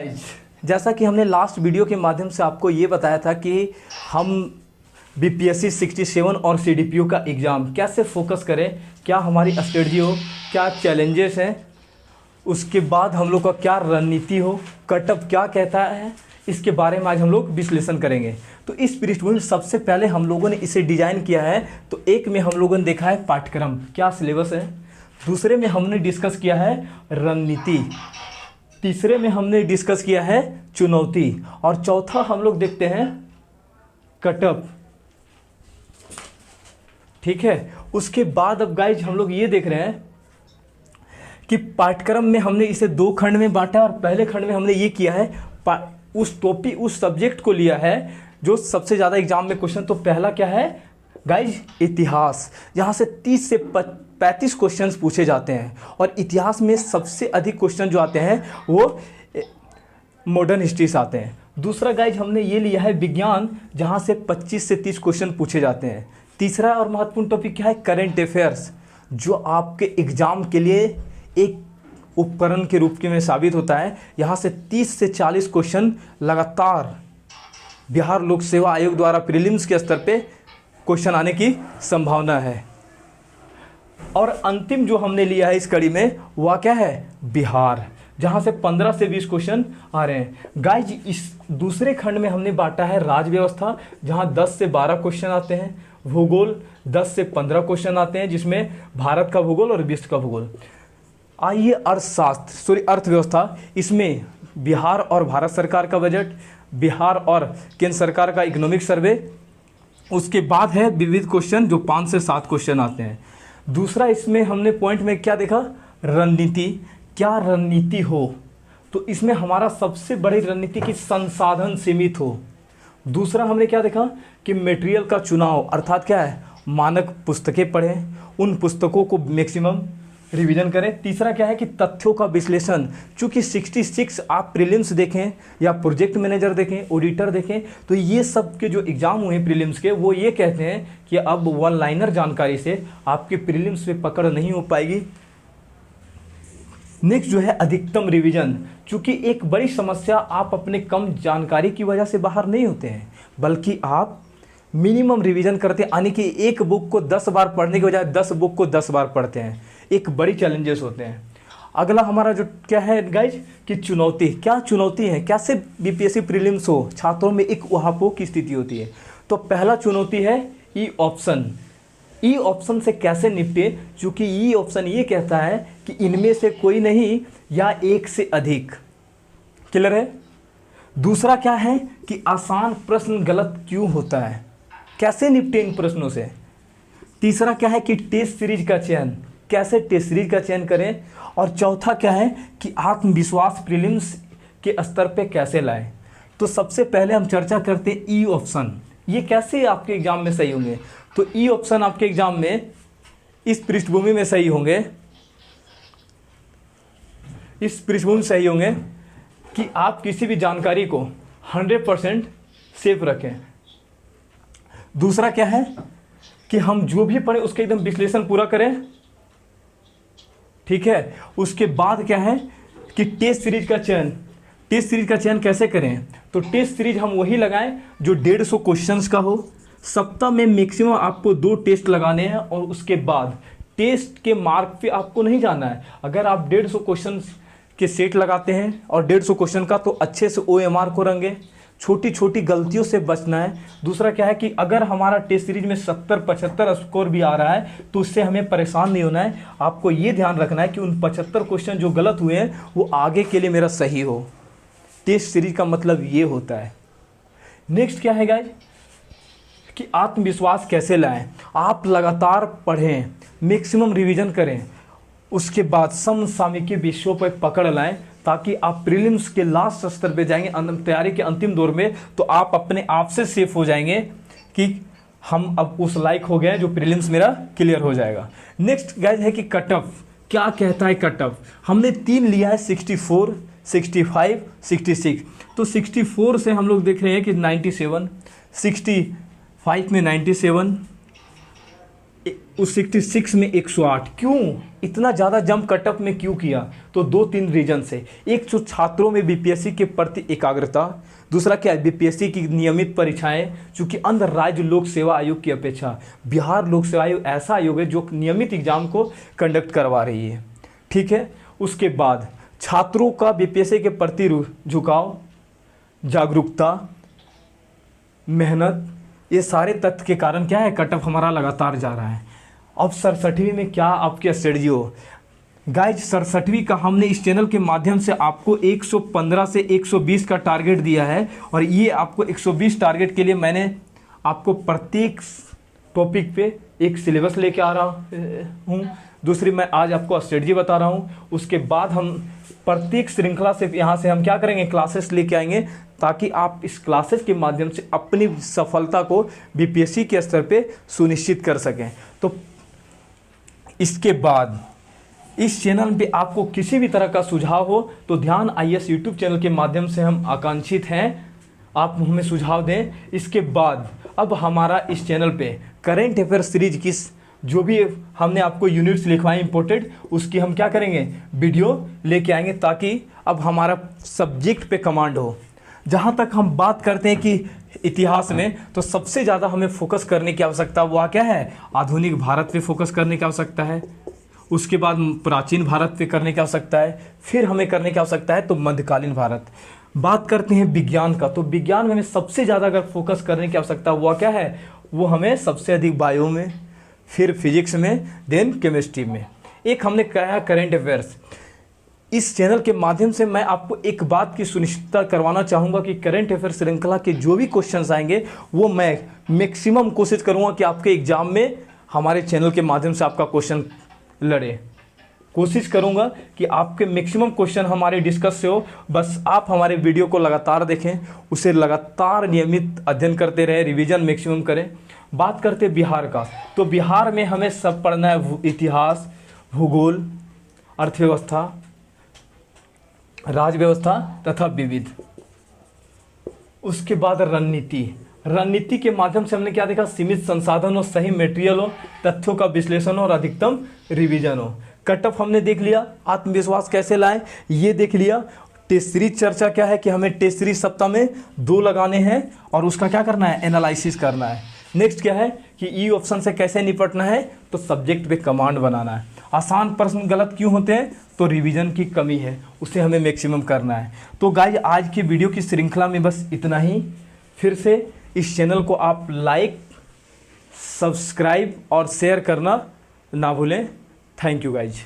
Guys, जैसा कि हमने लास्ट वीडियो के माध्यम से आपको ये बताया था कि हम बीपीएससी 67 और सीडीपीओ का एग्ज़ाम कैसे फोकस करें, क्या हमारी स्ट्रेटजी हो, क्या चैलेंजेस हैं, उसके बाद हम लोग का क्या रणनीति हो, कटअप क्या कहता है, इसके बारे में आज हम लोग विश्लेषण करेंगे। तो इस पृष्ठभूमि में सबसे पहले हम लोगों ने इसे डिज़ाइन किया है। तो एक में हम लोगों ने देखा है पाठ्यक्रम, क्या सिलेबस है। दूसरे में हमने डिस्कस किया है रणनीति। तीसरे में हमने डिस्कस किया है चुनौती। और चौथा हम लोग देखते हैं कटअप। ठीक है, उसके बाद अब गाइज हम लोग ये देख रहे हैं कि पाठ्यक्रम में हमने इसे दो खंड में बांटा और पहले खंड में हमने ये किया है उस टॉपिक उस सब्जेक्ट को लिया है जो सबसे ज़्यादा एग्जाम में क्वेश्चन। तो पहला क्या है गाइज, इतिहास, जहाँ से 30 से 35 क्वेश्चंस पूछे जाते हैं और इतिहास में सबसे अधिक क्वेश्चन जो आते हैं वो मॉडर्न हिस्ट्री से आते हैं। दूसरा गाइज हमने ये लिया है विज्ञान, जहाँ से 25 से 30 क्वेश्चन पूछे जाते हैं। तीसरा और महत्वपूर्ण टॉपिक क्या है, करंट अफेयर्स, जो आपके एग्ज़ाम के लिए एक उपकरण के रूप में साबित होता है। यहाँ से 30 से 40 क्वेश्चन लगातार बिहार लोक सेवा आयोग द्वारा प्रीलिम्स के स्तर पे क्वेश्चन आने की संभावना है। और अंतिम जो हमने लिया है इस कड़ी में वह क्या है, बिहार, जहाँ से 15 से 20 क्वेश्चन आ रहे हैं। गाइज इस दूसरे खंड में हमने बांटा है राज्य व्यवस्था, जहाँ 10 से 12 क्वेश्चन आते हैं। भूगोल 10 से 15 क्वेश्चन आते हैं, जिसमें भारत का भूगोल और विश्व का भूगोल। आइए अर्थव्यवस्था, इसमें बिहार और भारत सरकार का बजट, बिहार और केंद्र सरकार का इकोनॉमिक सर्वे। उसके बाद है विविध क्वेश्चन जो 5 से 7 क्वेश्चन आते हैं। दूसरा इसमें हमने पॉइंट में क्या देखा, रणनीति, क्या रणनीति हो। तो इसमें हमारा सबसे बड़ी रणनीति की संसाधन सीमित हो। दूसरा हमने क्या देखा कि मटेरियल का चुनाव, अर्थात क्या है, मानक पुस्तकें पढ़ें, उन पुस्तकों को मैक्सिमम रिवीजन करें। तीसरा क्या है कि तथ्यों का विश्लेषण, चूँकि 66 आप प्रीलिम्स देखें या प्रोजेक्ट मैनेजर देखें, ऑडिटर देखें, तो ये सब के जो एग्ज़ाम हुए प्रीलिम्स के वो ये कहते हैं कि अब वन लाइनर जानकारी से आपके प्रीलिम्स पे पकड़ नहीं हो पाएगी। नेक्स्ट जो है अधिकतम रिवीजन, चूँकि एक बड़ी समस्या, आप अपने कम जानकारी की वजह से बाहर नहीं होते हैं, बल्कि आप मिनिमम रिवीजन करते हैं, यानी कि एक बुक को 10 बार पढ़ने के बजाय 10 बुक को 10 बार पढ़ते हैं। एक बड़ी चैलेंजेस होते हैं। अगला हमारा जो क्या है गाइज कि चुनौती, क्या चुनौती है, कैसे बीपीएससी प्रीलिम्स हो, छात्रों में एक उहापोह की स्थिति होती है। तो पहला चुनौती है ई ऑप्शन। ई ऑप्शन से कैसे निपटे, क्योंकि ई ऑप्शन ये कहता है कि इनमें से कोई नहीं या एक से अधिक। क्लियर है। दूसरा क्या है कि आसान प्रश्न गलत क्यों होता है, कैसे निपटे इन प्रश्नों से। तीसरा क्या है कि टेस्ट सीरीज का चयन, कैसे टेस्ट सीरीज का चयन करें। और चौथा क्या है कि आत्मविश्वास प्रीलिम्स के स्तर पे कैसे लाएं। तो सबसे पहले हम चर्चा करते हैं ई ऑप्शन, ये कैसे आपके एग्जाम में सही होंगे। तो ई ऑप्शन आपके एग्जाम में इस पृष्ठभूमि में सही होंगे, इस पृष्ठभूमि में सही होंगे कि आप किसी भी जानकारी को 100% सेफ रखें। दूसरा क्या है कि हम जो भी पढ़े उसका एकदम विश्लेषण पूरा करें। ठीक है। उसके बाद क्या है कि टेस्ट सीरीज का चयन, टेस्ट सीरीज का चयन कैसे करें। तो टेस्ट सीरीज हम वही लगाएं जो 150 क्वेश्चंस का हो। सप्ताह में मैक्सिमम आपको 2 टेस्ट लगाने हैं और उसके बाद टेस्ट के मार्क पे आपको नहीं जाना है। अगर आप 150 क्वेश्चंस के सेट लगाते हैं और 150 क्वेश्चन का, तो अच्छे से OMR को रंगे, छोटी छोटी गलतियों से बचना है। दूसरा क्या है कि अगर हमारा टेस्ट सीरीज में 70-75 स्कोर भी आ रहा है तो उससे हमें परेशान नहीं होना है। आपको ये ध्यान रखना है कि उन 75 क्वेश्चन जो गलत हुए हैं वो आगे के लिए मेरा सही हो। टेस्ट सीरीज का मतलब ये होता है। नेक्स्ट क्या है गाइज कि आत्मविश्वास कैसे लाएं। आप लगातार पढ़ें, मैक्सिमम रिवीजन करें, उसके बाद समसामयिकी विषयों पर पकड़ लाएं, ताकि आप प्रीलिम्स के लास्ट स्तर पे जाएंगे, तैयारी के अंतिम दौर में, तो आप अपने आप से सेफ हो जाएंगे कि हम अब उस लायक हो गए जो प्रीलिम्स मेरा क्लियर हो जाएगा। नेक्स्ट गाइज है कि कटअप, क्या कहता है कटअप। हमने 3 लिया है, 64, 65, 66। तो 64 से हम लोग देख रहे हैं कि 97, 65 में 97, उस 66 में 108। क्यों इतना ज़्यादा जंप कटअप में क्यों किया? तो 2-3 रीजन से। एक तो छात्रों में बीपीएससी के प्रति एकाग्रता, दूसरा क्या है, बीपीएससी की नियमित परीक्षाएं, चूंकि अन्य राज्य लोक सेवा आयोग की अपेक्षा बिहार लोक सेवा आयोग ऐसा आयोग है जो नियमित एग्जाम को कंडक्ट करवा रही है। ठीक है, उसके बाद छात्रों का बीपीएससी के प्रति झुकाव, जागरूकता, मेहनत, ये सारे तथ्य के कारण क्या है, कटअप हमारा लगातार जा रहा है। अब 67वीं में क्या आपकी स्ट्रेटजी हो? गाइज 67वीं का हमने इस चैनल के माध्यम से आपको 115 से 120 का टारगेट दिया है, और ये आपको 120 टारगेट के लिए मैंने आपको प्रत्येक टॉपिक पे एक सिलेबस लेके आ रहा हूँ। दूसरी मैं आज आपको स्ट्रेटजी बता रहा हूँ। उसके बाद हम प्रत्येक श्रृंखला से यहाँ से हम क्या करेंगे, क्लासेस लेके आएंगे, ताकि आप इस क्लासेस के माध्यम से अपनी सफलता को बीपीएससी के स्तर पे सुनिश्चित कर सकें। तो इसके बाद इस चैनल पे आपको किसी भी तरह का सुझाव हो तो ध्यान आईएएस यूट्यूब चैनल के माध्यम से हम आकांक्षित हैं, आप हमें सुझाव दें। इसके बाद अब हमारा इस चैनल पे करेंट अफेयर सीरीज की जो भी हमने आपको यूनिट्स लिखवाई इंपोर्टेड, उसकी हम क्या करेंगे, वीडियो लेके आएंगे, ताकि अब हमारा सब्जेक्ट पे कमांड हो। जहाँ तक हम बात करते हैं कि इतिहास में, तो सबसे ज़्यादा हमें फोकस करने की आवश्यकता वह क्या है, आधुनिक भारत पे फोकस करने की आवश्यकता है। उसके बाद प्राचीन भारत पे करने की आवश्यकता है। फिर हमें करने की आवश्यकता है तो मध्यकालीन भारत। बात करते हैं विज्ञान का, तो विज्ञान में हमें सबसे ज़्यादा अगर फोकस करने की आवश्यकता वह क्या है, वो हमें सबसे अधिक बायो में, फिर फिजिक्स में, देन केमिस्ट्री में। एक हमने कहा करेंट अफेयर्स। इस चैनल के माध्यम से मैं आपको एक बात की सुनिश्चितता करवाना चाहूँगा कि करेंट अफेयर श्रृंखला के जो भी क्वेश्चंस आएंगे वो मैं मैक्सिमम कोशिश करूँगा कि आपके एग्जाम में हमारे चैनल के माध्यम से आपका क्वेश्चन लड़े। कोशिश करूँगा कि आपके मैक्सिमम क्वेश्चन हमारे डिस्कस से हो। बस आप हमारे वीडियो को लगातार देखें, उसे लगातार नियमित अध्ययन करते रहे, रिवीजन मैक्सिमम करें। बात करते बिहार का, तो बिहार में हमें सब पढ़ना है, इतिहास, भूगोल, अर्थव्यवस्था, राज्य व्यवस्था तथा विविध। उसके बाद रणनीति के माध्यम से हमने क्या देखा, सीमित संसाधन हो, सही मटेरियल हो, तथ्यों का विश्लेषण हो और अधिकतम रिवीजन हो। कटअप हमने देख लिया, आत्मविश्वास कैसे लाएं ये देख लिया। टेस्ट सीरीज चर्चा क्या है कि हमें टेस्ट सीरीज सप्ताह में 2 लगाने हैं और उसका क्या करना है, एनालिसिस करना है। नेक्स्ट क्या है कि ई ऑप्शन से कैसे निपटना है, तो सब्जेक्ट पे कमांड बनाना है। आसान प्रश्न गलत क्यों होते हैं, तो रिवीजन की कमी है, उसे हमें मैक्सिमम करना है। तो गाइज आज की वीडियो की श्रृंखला में बस इतना ही। फिर से इस चैनल को आप लाइक, सब्सक्राइब और शेयर करना ना भूलें। Thank you guys.